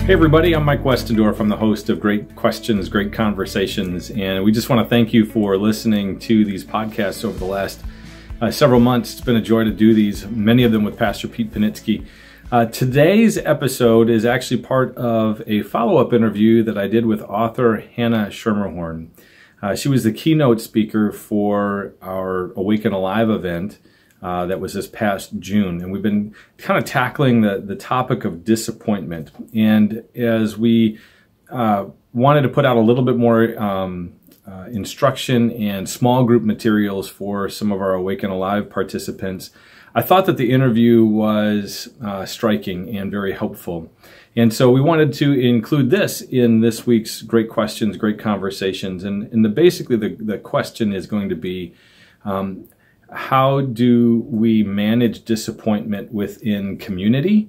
Hey everybody, I'm Mike Westendorf. I'm the host of Great Questions, Great Conversations, and we just want to thank you for listening to these podcasts over the last several months. It's been a joy to do these, many of them with Pastor Pete Panitsky. Today's episode is actually part of a follow-up interview that I did with author Hannah Schermerhorn. She was the keynote speaker for our Awaken Alive event that was this past June, and we've been kind of tackling the topic of disappointment. And as we wanted to put out a little bit more instruction and small group materials for some of our Awaken Alive participants, I thought that the interview was striking and very helpful. And so we wanted to include this in this week's Great Questions, Great Conversations. And basically the question is going to be, how do we manage disappointment within community?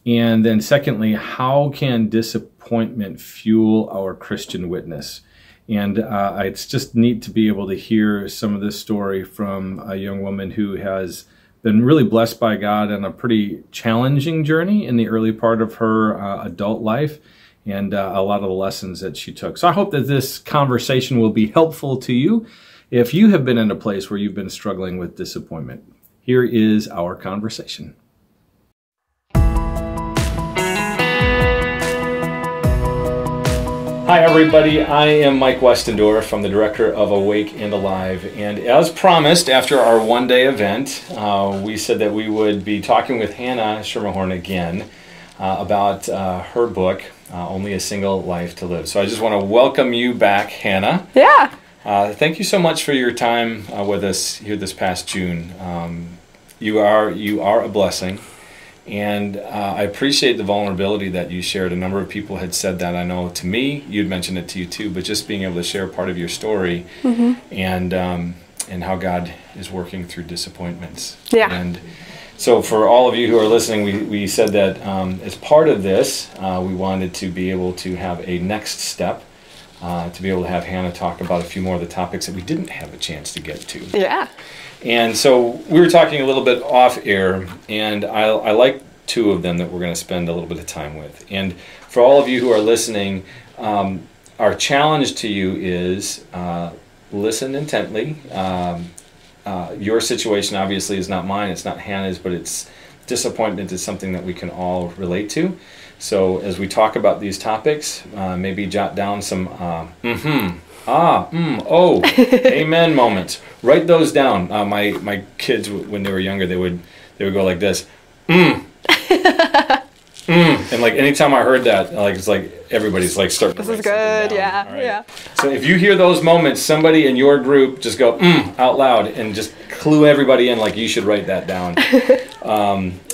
And then secondly, how can disappointment fuel our Christian witness? And it's just neat to be able to hear some of this story from a young woman who has been really blessed by God on a pretty challenging journey in the early part of her adult life, and a lot of the lessons that she took. So I hope that this conversation will be helpful to you if you have been in a place where you've been struggling with disappointment. Here is our conversation. Hi everybody, I am Mike Westendorf. I'm the director of Awake and Alive, and as promised, after our one-day event, we said that we would be talking with Hannah Schermerhorn again about her book, Only a Single Life to Live. So I just want to welcome you back, Hannah. Yeah. Thank you so much for your time with us here this past June. You are a blessing, and I appreciate the vulnerability that you shared. A number of people had said that. I know to me, you'd mentioned it to you too, but just being able to share part of your story and how God is working through disappointments. Yeah. And so for all of you who are listening, we said that as part of this, we wanted to be able to have a next step. To be able to have Hannah talk about a few more of the topics that we didn't have a chance to get to. Yeah. And so we were talking a little bit off air, and I like two of them that we're going to spend a little bit of time with. And for all of you who are listening, our challenge to you is listen intently. Your situation obviously is not mine, it's not Hannah's, but it's disappointment is something that we can all relate to. So as we talk about these topics, maybe jot down some amen moments. Write those down. My kids, when they were younger, they would go like this, and like anytime I heard that, like it's like everybody's like starting. This is good. Yeah, right? yeah. So if you hear those moments, somebody in your group just go out loud and just clue everybody in like you should write that down,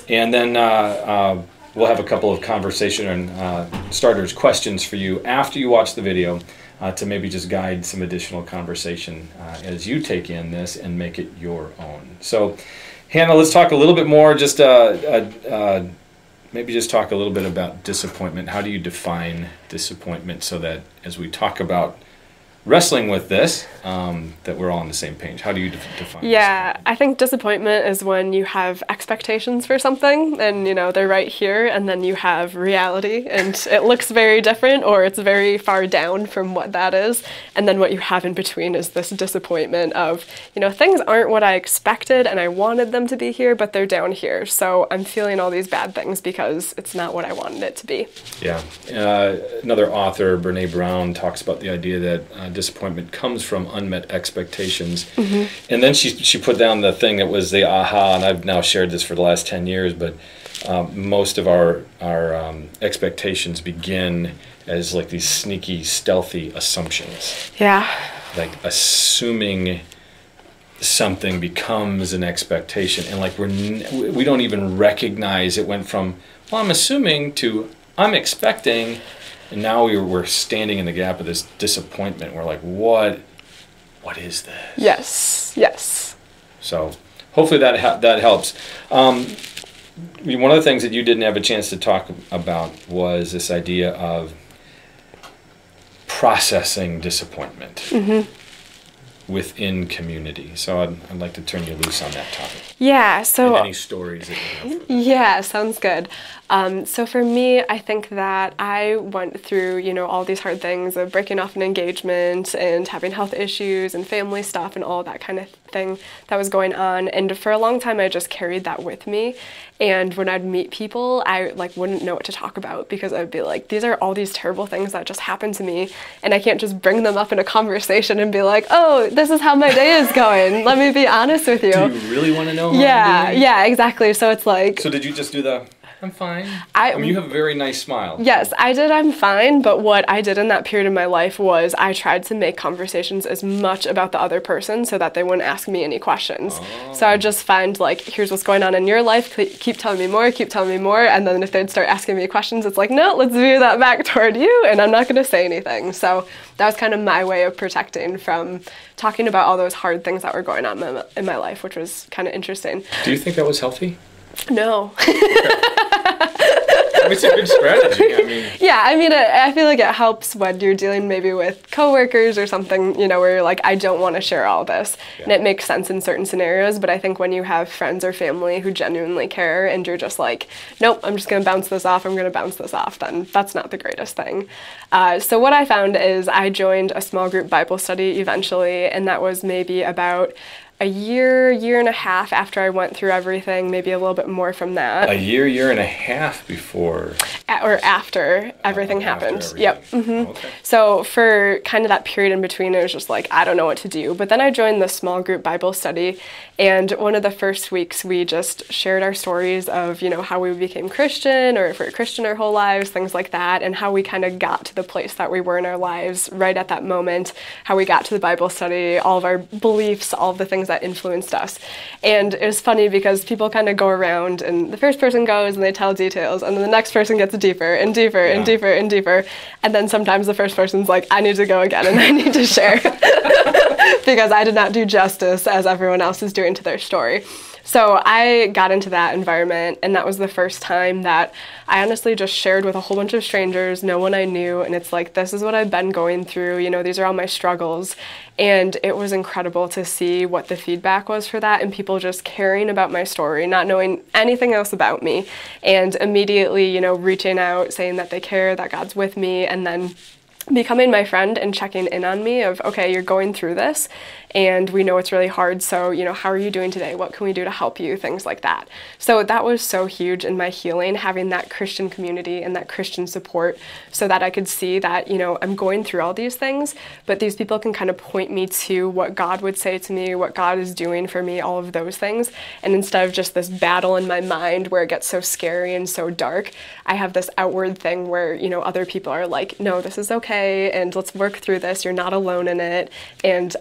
and then. We'll have a couple of conversation and starters questions for you after you watch the video to maybe just guide some additional conversation as you take in this and make it your own. So, Hannah, let's talk a little bit more, just maybe just talk a little bit about disappointment. How do you define disappointment so that as we talk about wrestling with this, that we're all on the same page? How do you define Yeah, I think disappointment is when you have expectations for something and, they're right here, and then you have reality and it looks very different or it's very far down from what that is. And then what you have in between is this disappointment of, things aren't what I expected and I wanted them to be here, but they're down here. So I'm feeling all these bad things because it's not what I wanted it to be. Yeah. Another author, Brene Brown, talks about the idea that disappointment comes from unmet expectations. And then she put down the thing that was the aha, and I've now shared this for the last 10 years, but most of our expectations begin as like these sneaky, stealthy assumptions. Yeah. Like assuming something becomes an expectation, and like we don't even recognize it went from, well, I'm assuming to I'm expecting. And now we're standing in the gap of this disappointment. We're like, what is this? Yes. So hopefully that helps. One of the things that you didn't have a chance to talk about was this idea of processing disappointment. within community. So I'd like to turn you loose on that topic. Yeah, so... And any stories that you have. Yeah, sounds good. So for me, I think that I went through, all these hard things of breaking off an engagement and having health issues and family stuff and all that kind of thing that was going on. And for a long time, I just carried that with me. And when I'd meet people, I wouldn't know what to talk about, because I'd be like, these are all these terrible things that just happened to me, and I can't just bring them up in a conversation and be like, oh, this is how my day is going. Let me be honest with you. Do you really want to know how Yeah, I'm doing? yeah, exactly. So it's like... So did you just do the... I'm fine. I mean, you have a very nice smile. Yes, I did. I'm fine. But what I did in that period of my life was I tried to make conversations as much about the other person so that they wouldn't ask me any questions. Oh. So I would just find, here's what's going on in your life. Keep telling me more. Keep telling me more. And then if they'd start asking me questions, it's like, no, let's veer that back toward you. And I'm not going to say anything. So that was kind of my way of protecting from talking about all those hard things that were going on in my life, which was kind of interesting. Do you think that was healthy? No. It's a good strategy. I feel like it helps when you're dealing maybe with coworkers or something, where you're like, I don't want to share all this. Yeah. And it makes sense in certain scenarios, but I think when you have friends or family who genuinely care and you're just like, nope, I'm just going to bounce this off, then that's not the greatest thing. So what I found is I joined a small group Bible study eventually, and that was maybe about a year and a half after I went through everything, maybe a little bit more from that. A year and a half before? Or after everything happened. After everything. Yep. Mm-hmm. Okay. So for kind of that period in between, it was just like, I don't know what to do. But then I joined the small group Bible study, and one of the first weeks we just shared our stories of, how we became Christian, or if we're Christian our whole lives, things like that, and how we kind of got to the place that we were in our lives right at that moment, how we got to the Bible study, all of our beliefs, all of the things that influenced us. And it was funny because people kind of go around, and the first person goes and they tell details, and then the next person gets deeper and deeper and deeper and deeper, and then sometimes the first person's like, I need to go again and I need to share because I did not do justice as everyone else is doing to their story. So I got into that environment, and that was the first time that I honestly just shared with a whole bunch of strangers, no one I knew, and it's like, this is what I've been going through, these are all my struggles. And it was incredible to see what the feedback was for that, and people just caring about my story, not knowing anything else about me, and immediately, reaching out, saying that they care, that God's with me, and then becoming my friend and checking in on me of, okay, you're going through this and we know it's really hard, so how are you doing today? What can we do to help you? Things like that. So that was so huge in my healing, having that Christian community and that Christian support, so that I could see that I'm going through all these things, but these people can kind of point me to what God would say to me, what God is doing for me, all of those things. And instead of just this battle in my mind where it gets so scary and so dark, I have this outward thing where other people are like, no, this is okay, and let's work through this, you're not alone in it. And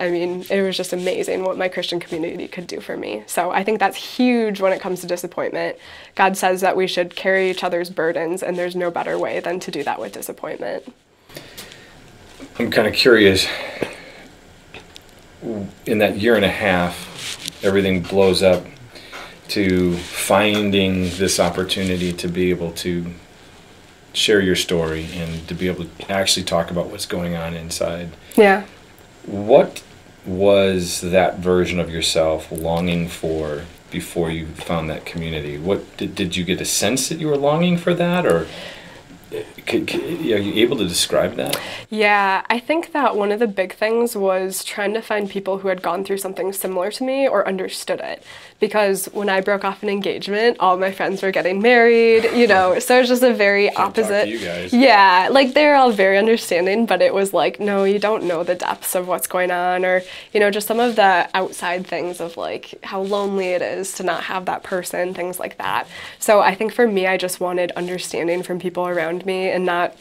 it was just amazing what my Christian community could do for me. So I think that's huge when it comes to disappointment. God says that we should carry each other's burdens, and there's no better way than to do that with disappointment. I'm kind of curious, in that year and a half, everything blows up, to finding this opportunity to be able to share your story and to be able to actually talk about what's going on inside. Yeah. What was that version of yourself longing for before you found that community? What did you get a sense that you were longing for that, or are you able to describe that? Yeah, I think that one of the big things was trying to find people who had gone through something similar to me or understood it. Because when I broke off an engagement, all my friends were getting married, so it was just a very opposite. Talk to you guys. Yeah, they're all very understanding, but it was like, no, you don't know the depths of what's going on, or, just some of the outside things of how lonely it is to not have that person, things like that. So I think for me, I just wanted understanding from people around me, and not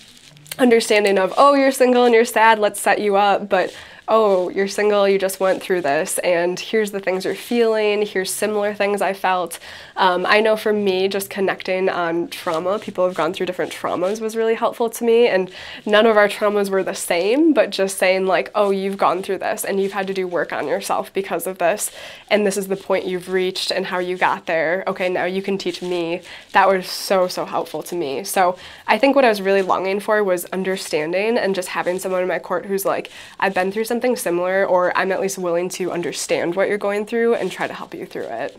understanding of, oh, you're single and you're sad, let's set you up, but oh, you're single, you just went through this, and here's the things you're feeling, here's similar things I felt. I know for me, just connecting on trauma, people have gone through different traumas, was really helpful to me, and none of our traumas were the same, but just saying oh, you've gone through this, and you've had to do work on yourself because of this, and this is the point you've reached and how you got there. Okay, now you can teach me. That was so helpful to me. So I think what I was really longing for was understanding, and just having someone in my court who's like, I've been through something something similar, or I'm at least willing to understand what you're going through and try to help you through it.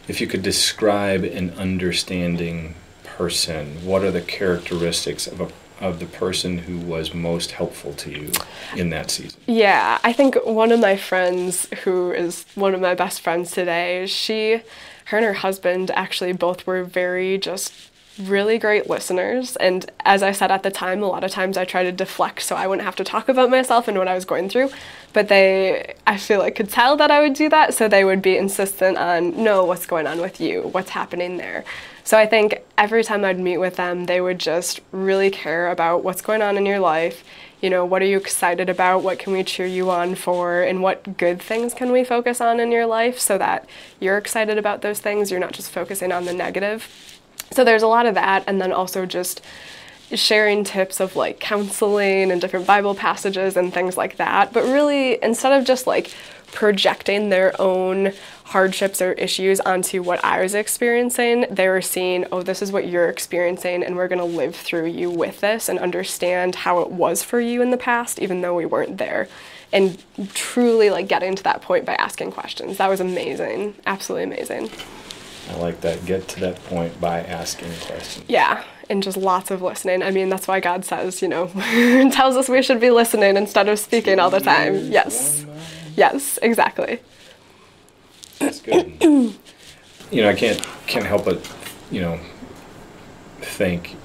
If you could describe an understanding person, what are the characteristics of the person who was most helpful to you in that season? Yeah, I think one of my friends, who is one of my best friends today, her and her husband actually both were very just really great listeners. And as I said at the time, a lot of times I try to deflect so I wouldn't have to talk about myself and what I was going through. But they, I feel like, could tell that I would do that. So they would be insistent on, no, what's going on with you? What's happening there? So I think every time I'd meet with them, they would just really care about what's going on in your life. You know, what are you excited about? What can we cheer you on for? And what good things can we focus on in your life so that you're excited about those things? You're not just focusing on the negative. So there's a lot of that, and then also just sharing tips of like counseling and different Bible passages and things like that. But really, instead of just like projecting their own hardships or issues onto what I was experiencing, they were seeing, oh, this is what you're experiencing, and we're going to live through you with this and understand how it was for you in the past, even though we weren't there. And truly like getting to that point by asking questions. That was amazing. Absolutely amazing. I like that. Get to that point by asking questions. Yeah, and just lots of listening. I mean, that's why God says, you know, tells us we should be listening instead of speaking all the time. Yes. Yes, exactly. That's good. You know, I can't help but, you know, think,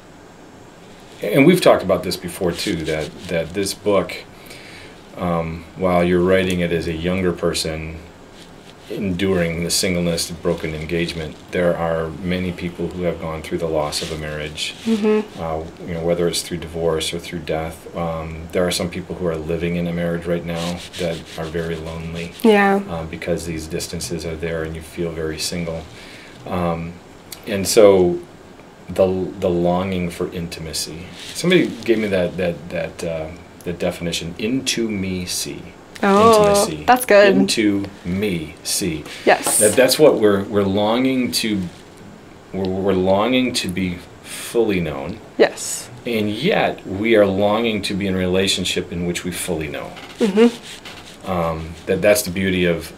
and we've talked about this before too, that this book, while you're writing it as a younger person, enduring the singleness of broken engagement, there are many people who have gone through the loss of a marriage, you know, whether it's through divorce or through death. There are some people who are living in a marriage right now that are very lonely, because these distances are there and you feel very single. And so the longing for intimacy. Somebody gave me the definition, into me see. Oh, intimacy. That's good. Into me see. Yes. That's what we're longing to. We're longing to be fully known. Yes. And yet we are longing to be in a relationship in which we fully know. That's the beauty of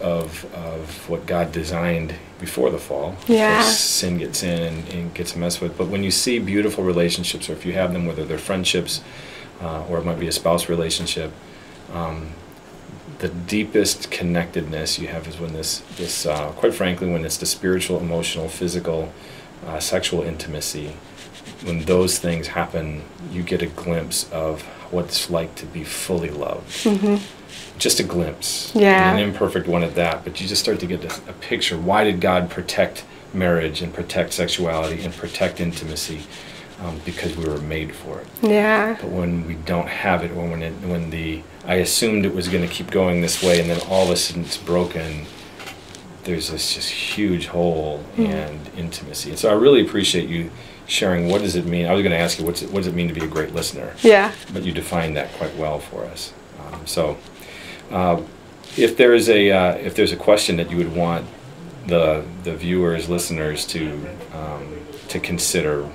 what God designed before the fall. Yeah. Sin gets in and gets messed with. But when you see beautiful relationships, or if you have them, whether they're friendships, or it might be a spouse relationship, the deepest connectedness you have is when this quite frankly, when it's the spiritual, emotional, physical, sexual intimacy. When those things happen, you get a glimpse of what it's like to be fully loved. Just a glimpse. Yeah. And an imperfect one at that, but you just start to get a picture. Why did God protect marriage and protect sexuality and protect intimacy? Because we were made for it. Yeah. But when we don't have it, or I assumed it was going to keep going this way, and then all of a sudden it's broken, there's this just huge hole and intimacy. And so I really appreciate you sharing, what does it mean? I was going to ask you, what does it mean to be a great listener? Yeah. But you defined that quite well for us. If there's a question that you would want the viewers, listeners to consider,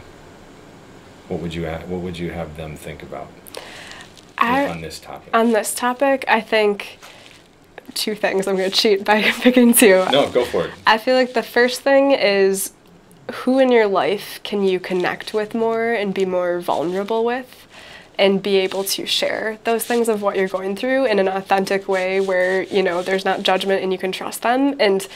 what would you have them think about on this topic? On this topic, I think two things. I'm going to cheat by picking two. No, go for it. I feel like the first thing is, who in your life can you connect with more and be more vulnerable with, and be able to share those things of what you're going through in an authentic way where, you know, there's not judgment and you can trust them. And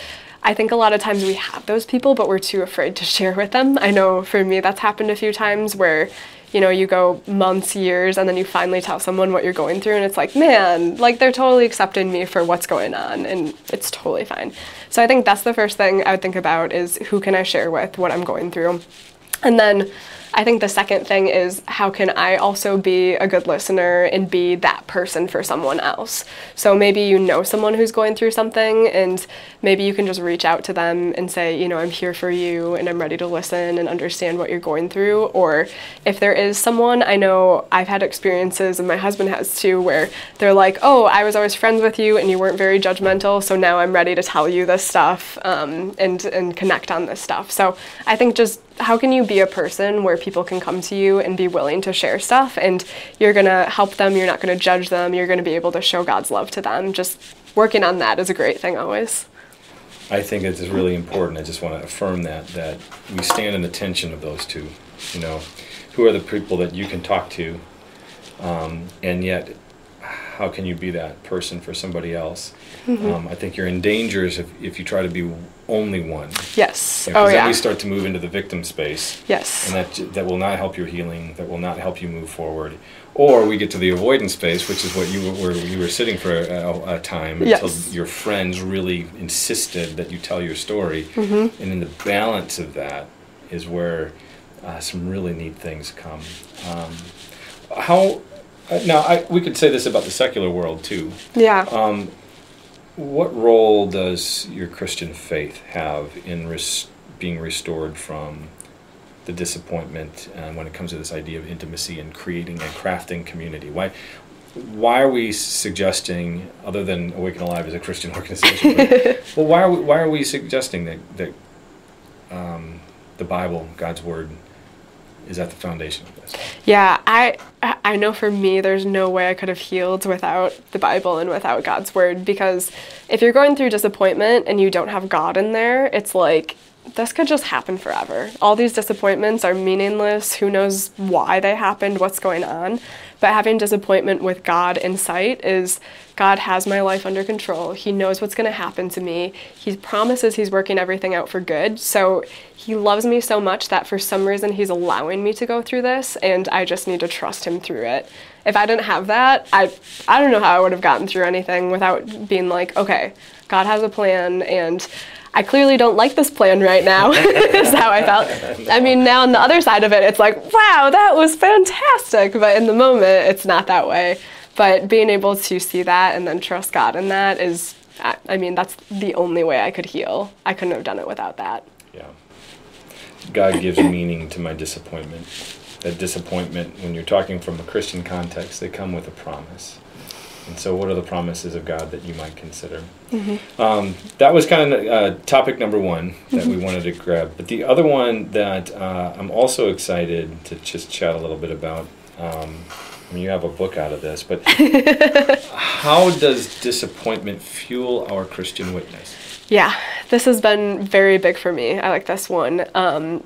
I think a lot of times we have those people, but we're too afraid to share with them. I know for me that's happened a few times where, you know, you go months, years, and then you finally tell someone what you're going through, and it's like, man, like they're totally accepting me for what's going on, and it's totally fine. So I think that's the first thing I would think about, is who can I share with what I'm going through. And then I think the second thing is, how can I also be a good listener and be that person for someone else? So maybe you know someone who's going through something, and maybe you can just reach out to them and say, you know, I'm here for you and I'm ready to listen and understand what you're going through. Or if there is someone, I know I've had experiences, and my husband has too, where they're like, oh, I was always friends with you and you weren't very judgmental, so now I'm ready to tell you this stuff and connect on this stuff. So I think just, how can you be a person where people can come to you and be willing to share stuff, and you're going to help them. You're not going to judge them. You're going to be able to show God's love to them. Just working on that is a great thing always. I think it is really important. I just want to affirm that we stand in the tension of those two. You know, who are the people that you can talk to, and yet how can you be that person for somebody else? I think you're in danger if you try to be only one. Yes. Then we start to move into the victim space. Yes. And that will not help your healing. That will not help you move forward. Or we get to the avoidance space, which is what you were sitting for a time until your friends really insisted that you tell your story. And in the balance of that is where some really neat things come. We could say this about the secular world too. Yeah. What role does your Christian faith have in being restored from the disappointment when it comes to this idea of intimacy and creating and crafting community? Why are we suggesting, other than Awaken Alive as a Christian organization, well, why are we suggesting that the Bible, God's Word, is at the foundation of this? Yeah, I know for me, there's no way I could have healed without the Bible and without God's Word, because if you're going through disappointment and you don't have God in there, it's like, this could just happen forever. All these disappointments are meaningless. Who knows why they happened, what's going on. But having disappointment with God in sight is, God has my life under control. He knows what's going to happen to me. He promises he's working everything out for good. So he loves me so much that for some reason he's allowing me to go through this, and I just need to trust him through it. If I didn't have that, I don't know how I would have gotten through anything without being like, okay, God has a plan, and I clearly don't like this plan right now, is how I felt. I mean, now on the other side of it, it's like, wow, that was fantastic. But in the moment, it's not that way. But being able to see that and then trust God in that is, I mean, that's the only way I could heal. I couldn't have done it without that. Yeah. God gives meaning to my disappointment. That disappointment, when you're talking from a Christian context, they come with a promise. And so what are the promises of God that you might consider? That was kind of topic number one that we wanted to grab. But the other one that I'm also excited to just chat a little bit about, I mean, you have a book out of this, but how does disappointment fuel our Christian witness? Yeah, this has been very big for me. I like this one.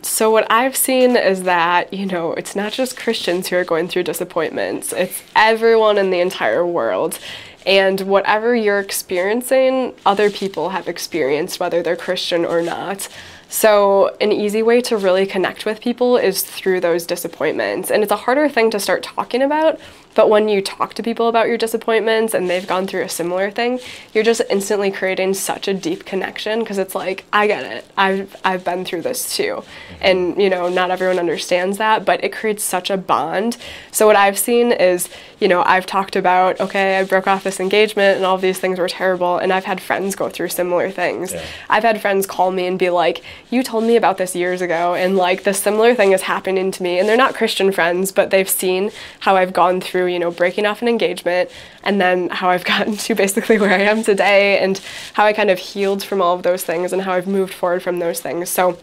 So what I've seen is that, you know, it's not just Christians who are going through disappointments. It's everyone in the entire world. And whatever you're experiencing, other people have experienced, whether they're Christian or not. So an easy way to really connect with people is through those disappointments. And it's a harder thing to start talking about, but when you talk to people about your disappointments and they've gone through a similar thing, you're just instantly creating such a deep connection, because it's like, I get it. I've been through this too. And, you know, not everyone understands that, but it creates such a bond. So what I've seen is, you know, I've talked about, okay, I broke off this engagement and all of these things were terrible, and I've had friends go through similar things. Yeah. I've had friends call me and be like, you told me about this years ago, and like this similar thing is happening to me. And they're not Christian friends, but they've seen how I've gone through, you know, breaking off an engagement, and then how I've gotten to basically where I am today, and how I kind of healed from all of those things and how I've moved forward from those things. So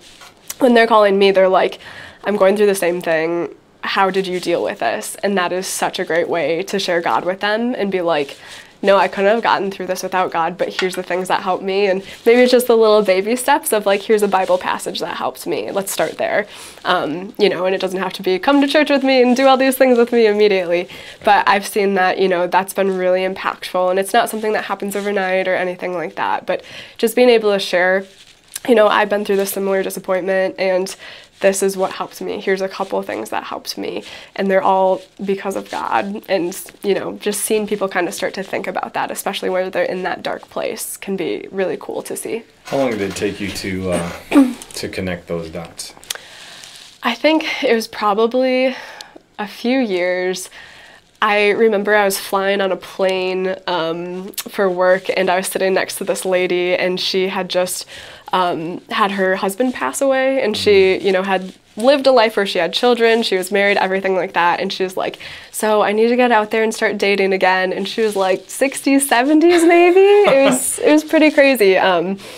when they're calling me, they're like, I'm going through the same thing. How did you deal with this? And that is such a great way to share God with them and be like, no, I couldn't have gotten through this without God, but here's the things that helped me. And maybe it's just the little baby steps of like, here's a Bible passage that helped me. Let's start there. You know, and it doesn't have to be come to church with me and do all these things with me immediately. But I've seen that, you know, that's been really impactful. And it's not something that happens overnight or anything like that. But just being able to share, you know, I've been through this similar disappointment, and this is what helped me. Here's a couple of things that helped me. And they're all because of God. And, you know, just seeing people kind of start to think about that, especially where they're in that dark place, can be really cool to see. How long did it take you to connect those dots? I think it was probably a few years. I remember I was flying on a plane for work, and I was sitting next to this lady, and she had just had her husband pass away, and she, you know, had lived a life where she had children, she was married, everything like that, and she was like, so I need to get out there and start dating again. And she was like 60s, 70s maybe. It was pretty crazy.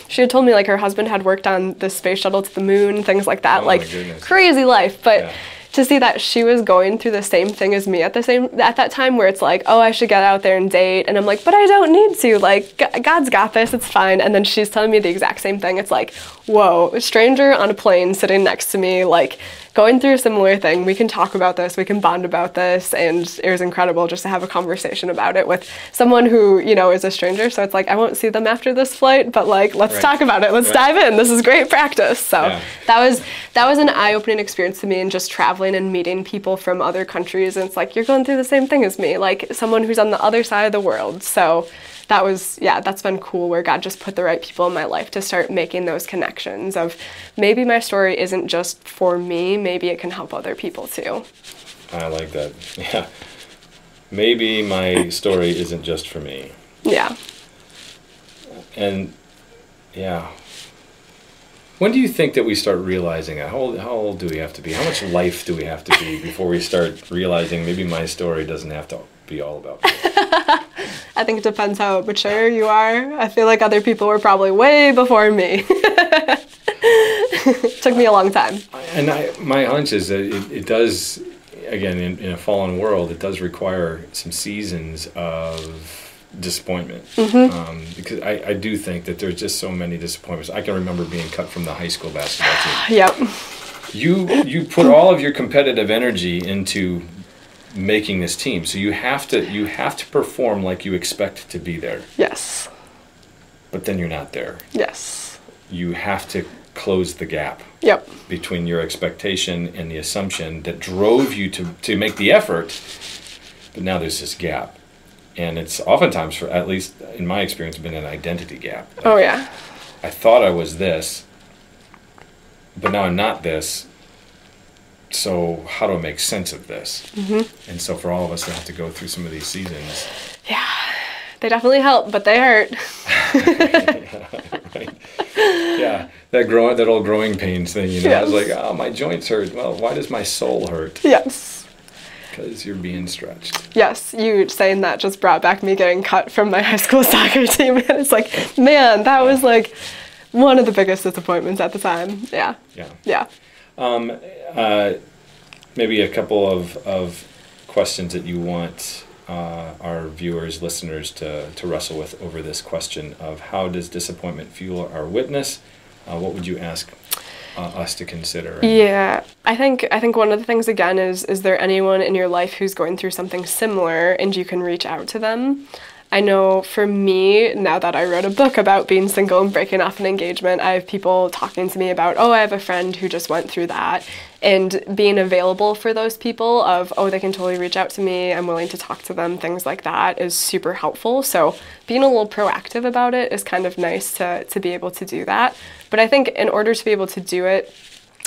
She had told me like her husband had worked on the space shuttle to the moon, things like that, like crazy life. But to see that she was going through the same thing as me at that time, where it's like, oh, I should get out there and date, and I'm like, but I don't need to, like, God's got this, it's fine. And then she's telling me the exact same thing. It's like, whoa, a stranger on a plane sitting next to me, like, going through a similar thing. We can talk about this, we can bond about this, and it was incredible just to have a conversation about it with someone who, you know, is a stranger. So it's like, I won't see them after this flight, but like, let's talk about it, let's dive in. This is great practice. So that was an eye-opening experience to me, and just traveling and meeting people from other countries, and it's like, you're going through the same thing as me, like someone who's on the other side of the world. So that was, that's been cool, where God just put the right people in my life to start making those connections of, maybe my story isn't just for me, maybe it can help other people too. I like that. Yeah. Maybe my story isn't just for me. Yeah. And yeah. When do you think that we start realizing that? How old do we have to be? How much life do we have to be before we start realizing maybe my story doesn't have to be all about me? I think it depends how mature you are. I feel like other people were probably way before me. Took me a long time. And my hunch is that it does, again, in a fallen world, it does require some seasons of disappointment. Because I do think that there's just so many disappointments. I can remember being cut from the high school basketball team. Yep. You put all of your competitive energy into making this team, so you have to perform like you expect to be there. Yes. But then you're not there. Yes. You have to close the gap. Yep. Between your expectation and the assumption that drove you to make the effort, but now there's this gap. And it's oftentimes, for at least in my experience, been an identity gap. Like, oh yeah. I thought I was this, but now I'm not this. So how do I make sense of this? And so for all of us to have to go through some of these seasons. Yeah, they definitely help, but they hurt. Yeah, that old growing pains thing, you know. I was like, oh, my joints hurt. Well, why does my soul hurt? Yes. Because you're being stretched. Yes, you saying that just brought back me getting cut from my high school soccer team. And it's like, man, that was like one of the biggest disappointments at the time. Yeah. Yeah. Maybe a couple of questions that you want our viewers, listeners to wrestle with over this question of, how does disappointment fuel our witness? What would you ask us to consider? Yeah, I think one of the things, again, is there anyone in your life who's going through something similar and you can reach out to them? I know for me, now that I wrote a book about being single and breaking off an engagement, I have people talking to me about, oh, I have a friend who just went through that, and being available for those people of, oh, they can totally reach out to me, I'm willing to talk to them, things like that is super helpful. So being a little proactive about it is kind of nice to be able to do that. But I think in order to be able to do it,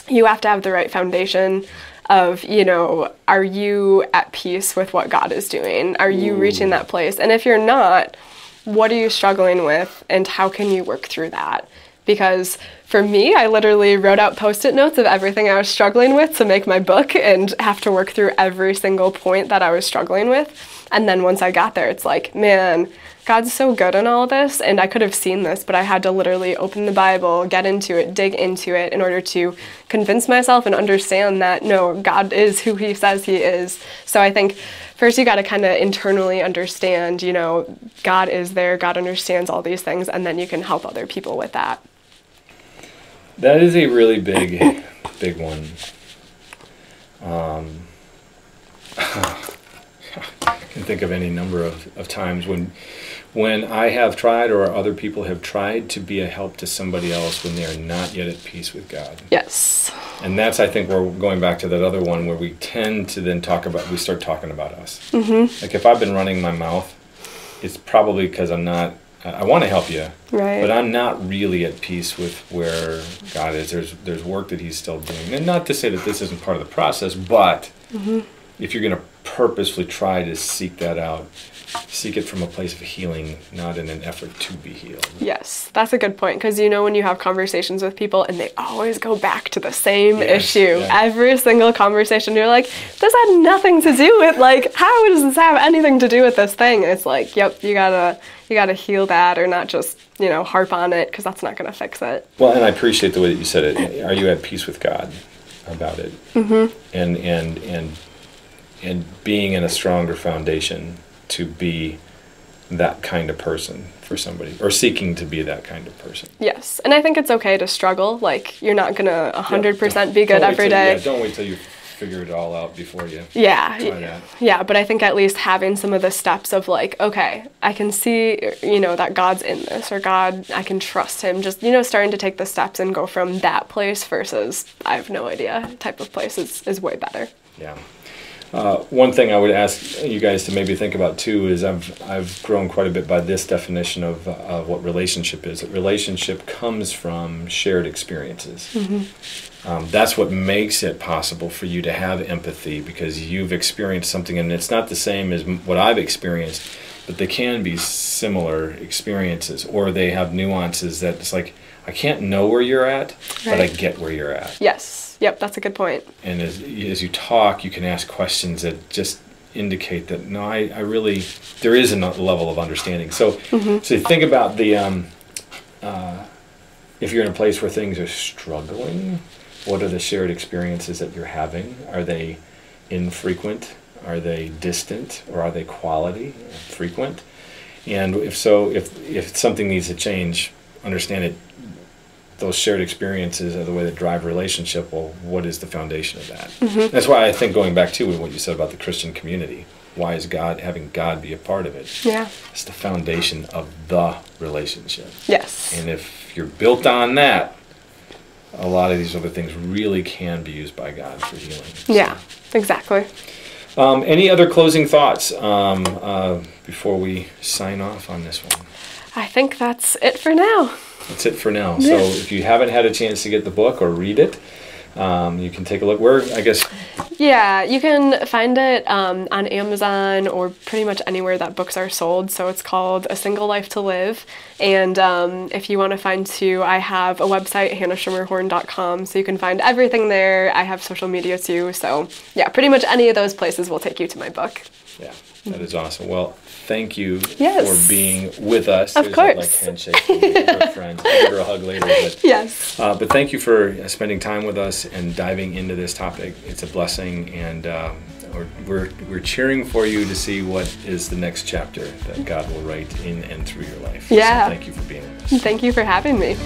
you have to have the right foundation of, you know, are you at peace with what God is doing? Are you reaching that place? And if you're not, what are you struggling with, and how can you work through that? Because for me, I literally wrote out Post-it notes of everything I was struggling with to make my book, and have to work through every single point that I was struggling with. And then once I got there, it's like, man, God's so good in all this, and I could have seen this, but I had to literally open the Bible, get into it, dig into it in order to convince myself and understand that, no, God is who he says he is. So I think first you got to kind of internally understand, you know, God is there, God understands all these things, and then you can help other people with that. That is a really big one. I can think of any number of times when I have tried, or other people have tried, to be a help to somebody else when they are not yet at peace with God. Yes. And that's, I think, we're going back to that other one where we tend to then we start talking about us. Like if I've been running my mouth, it's probably because I want to help you, right, but I'm not really at peace with where God is. There's work that he's still doing. And not to say that this isn't part of the process, but if you're going to purposefully try to seek that out, seek it from a place of healing, not in an effort to be healed. Yes, that's a good point, because you know when you have conversations with people and they always go back to the same issue. Yeah. Every single conversation, you're like, this had nothing to do with, like, how does this have anything to do with this thing? And it's like, yep, you gotta heal that, or not just, you know, harp on it, because that's not gonna fix it. Well, and I appreciate the way that you said it. Are you at peace with God? about it, and being in a stronger foundation to be that kind of person for somebody, or seeking to be that kind of person. Yes, and I think it's okay to struggle. Like, you're not gonna 100% be good every day. Don't wait till you figure it all out before you try that. Yeah, but I think at least having some of the steps of like, okay, I can see, that God's in this, or God, I can trust him. Just, starting to take the steps and go from that place versus I have no idea type of place is way better. Yeah. One thing I would ask you guys to maybe think about too is I've grown quite a bit by this definition of what relationship is. A relationship comes from shared experiences. That's what makes it possible for you to have empathy, because you've experienced something, and it's not the same as what I've experienced, but they can be similar experiences, or they have nuances that it's like, I can't know where you're at, but I get where you're at. Yes. Yep, that's a good point. And as you talk, you can ask questions that just indicate that, no, I really, there is a level of understanding. So so think about the, if you're in a place where things are struggling, what are the shared experiences that you're having? Are they infrequent? Are they distant? Or are they quality, frequent? And if so, if something needs to change, understand it. Those shared experiences are the way that drive relationship. Well, what is the foundation of that? That's why I think, going back to what you said about the Christian community, why is having God be a part of it? Yeah. It's the foundation of the relationship. Yes. And if you're built on that, a lot of these other things really can be used by God for healing. Yeah, exactly. Any other closing thoughts before we sign off on this one? I think that's it for now. That's it for now. So if you haven't had a chance to get the book or read it, you can take a look. Where, I guess... Yeah, you can find it on Amazon or pretty much anywhere that books are sold. So it's called A Single Life to Live. And if you want to find too, I have a website, hannahschermerhorn.com, so you can find everything there. I have social media too. So yeah, pretty much any of those places will take you to my book. Yeah, that is awesome. Well, thank you Yes. for being with us. Of course. Like handshake. We're friends. I'll give her a hug later. But, yes. But thank you for spending time with us and diving into this topic. It's a blessing, and we're cheering for you to see what is the next chapter that God will write in and through your life. Yeah. So thank you for being with us. Thank you for having me.